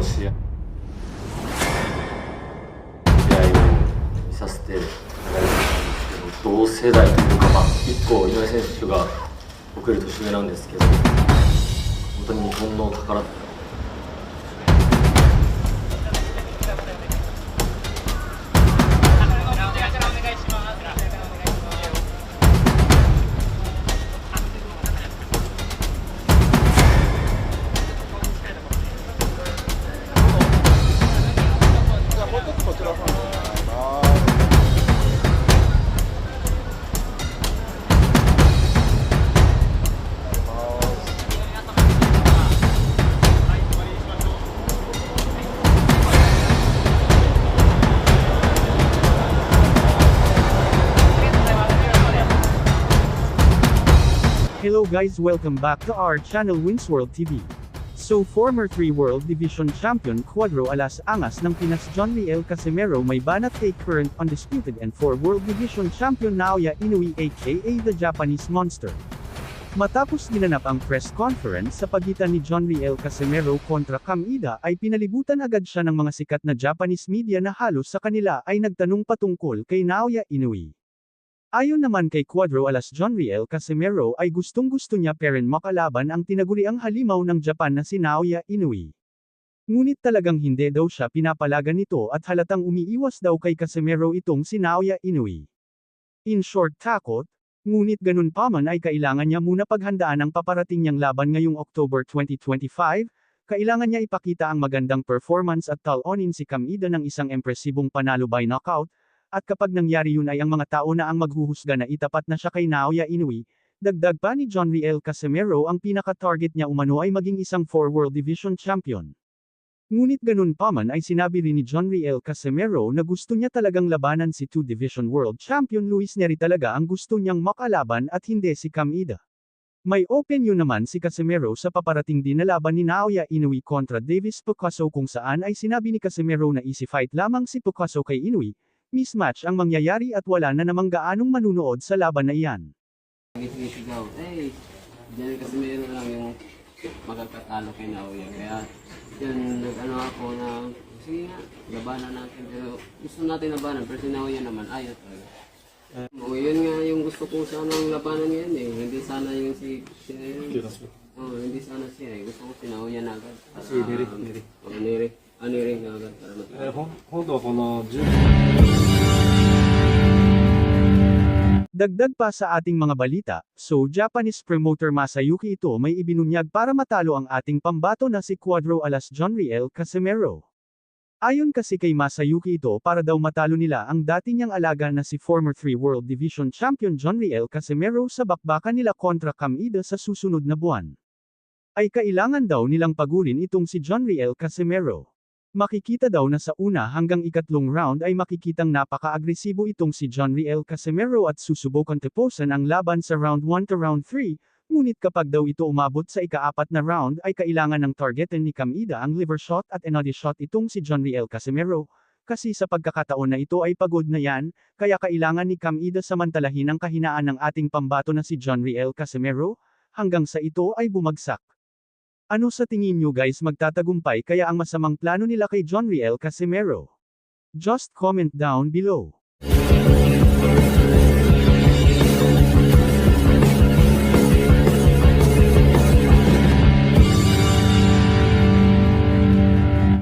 試合を見させていただいたんですけど、同世代というか、1個井上選手が僕より年上なんですけど、本当に日本の宝。Hello guys, welcome back to our channel Winsworld TV. So former 3 World Division Champion Cuadro Alas Angas ng Pinas John Riel Casimero may banat kay current undisputed and 4 World Division Champion Naoya Inoue aka the Japanese Monster. Matapos ginanap ang press conference sa pagitan ni John Riel Casimero kontra Cam Ida ay pinalibutan agad siya ng mga sikat na Japanese media na halos sa kanila ay nagtanong patungkol kay Naoya Inoue. Ayon naman kay Cuadro Alas John Riel Casimero ay gustong-gusto niya pa rin makalaban ang tinaguriang halimaw ng Japan na si Naoya Inoue. Ngunit talagang hindi daw siya pinapalagan nito at halatang umiiwas daw kay Casimero itong si Naoya Inoue. In short, takot, ngunit ganun pa man ay kailangan niya muna paghandaan ang paparating niyang laban ngayong October 2025, kailangan niya ipakita ang magandang performance at talonin si Cam Ida ng isang impresibong panalo by knockout. At kapag nangyari yun ay ang mga tao na ang maghuhusga na itapat na siya kay Naoya Inoue, dagdag pa ni John Riel Casimero ang pinaka-target niya umano ay maging isang 4 World Division Champion. Ngunit ganun pa man ay sinabi rin ni John Riel Casimero na gusto niya talagang labanan si 2 Division World Champion Luis Neri talaga ang gusto niyang makalaban at hindi si Cam Ida. May opinion naman si Casimero sa paparating din na laban ni Naoya Inoue kontra Davis Picasso kung saan ay sinabi ni Casimero na easy fight lamang si Picasso kay Inoue. Mismatch ang mangyayari at wala na namang gaanong manunood sa laban na iyan. Nagisigaw, diyan kasi meron lang yung magkakatalo kay Naoya. Kaya yan, nag-ano ako na, sige nga, labanan natin. Pero gusto natin labanan, pero si Naoya naman, ayaw talaga. Yun nga yung gusto kong sanang labanan ngayon eh. Hindi sana yung hindi sana siya eh. Gusto ko si Naoya na agad. Si Neri. Neri nga agad para matalo. 本当はこの10 Dagdag pa sa ating mga balita, so Japanese promoter Masayuki Ito may ibinunyag para matalo ang ating pambato na si Cuadro Alas John Riel Casimero. Ayon kasi kay Masayuki Ito para daw matalo nila ang dati niyang alaga na si former 3 World Division Champion John Riel Casimero sa bakbakan nila kontra Cam Ida sa susunod na buwan. Ay kailangan daw nilang pagulin itong si John Riel Casimero. Makikita daw na sa una hanggang ikatlong round ay makikitang napaka-agresibo itong si John Riel Casimero at susubukan tapusin ang laban sa round 1 to round 3, ngunit kapag daw ito umabot sa ika-4 na round ay kailangan ng targetin ni Cam Ida ang liver shot at another shot itong si John Riel Casimero, kasi sa pagkakataon na ito ay pagod na yan, kaya kailangan ni Cam Ida samantalahin ang kahinaan ng ating pambato na si John Riel Casimero, hanggang sa ito ay bumagsak. Ano sa tingin nyo guys, magtatagumpay kaya ang masamang plano nila kay John Riel Casimero? Just comment down below.